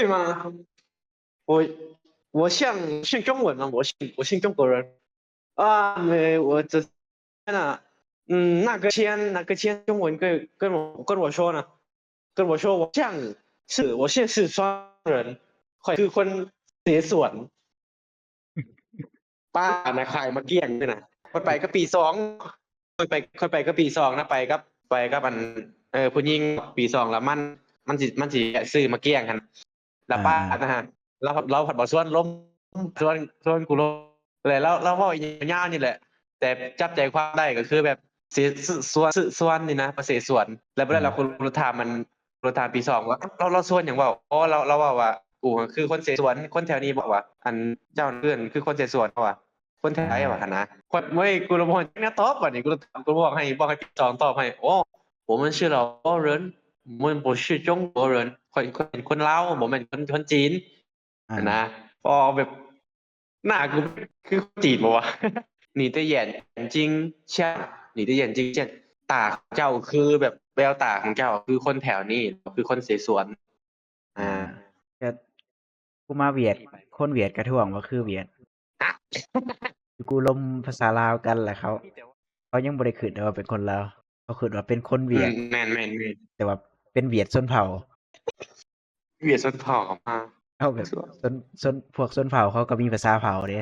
对吗？我我像中文吗？我姓中国人啊，没，我只呢，那个签中文跟我说呢，跟我说我现在是双人คือคนเสฉวนป้านะขายมาเกลี้ยงด้วยนะคนไปก็ปี 2คนไปก็ปี 2นะไปกับมันผู้หญิงปี 2แล้วมันสิซื้อมาเกลี้ยงกันแล้วป้าอ่าอ่านะฮะเราผัดบ่อส่วนล้มส่วนกูล้มเลยแล้วว่าอย่างเงี้ยนี่แหละแต่จับใจความได้ก็คือแบบเสียส่วนนี่นะเสียส่วนแล้วเมื่อเราคุณรุธามันรุธาปี 2ว่าเราส่วนอย่างว่าอ๋อเราว่ากูคือคนเสียส่วนคนแถวนี้บอกว่าอันเจ้าเพื่อนคือคนเสียส่วนเขาว่าคนแถวไหนวะนะคนไม่กูรู้ว่าเนี่ยตอบก่อนนี่กูบอกให้ปี 2ตอบให้โอ้我们是老人我们不是中国人คนลาวผมเป็นคนจีนนะพอแบบหน้ากูคือคนจีนปะวะ 你的眼睛像你的眼睛像ตาเจ้าคือแบบแววตาของเจ้าคือคนแถวนี้คือคนเสฉวนอ่าก็กูมาเวียดคนเวียดกระท่วงว่าคือเวียดกูลมภาษาลาวกันแหละเขายังบ่ได้คิดว่าเป็นคนลาวเขาคิดว่าเป็นคนเวียดแมนแต่ว่าเป็นเวียดชนเผ่าเวียดชนเผ่ามาเอาแบบชนพวกชนเผ่าเขาก็มีภาษาเผ่าเด้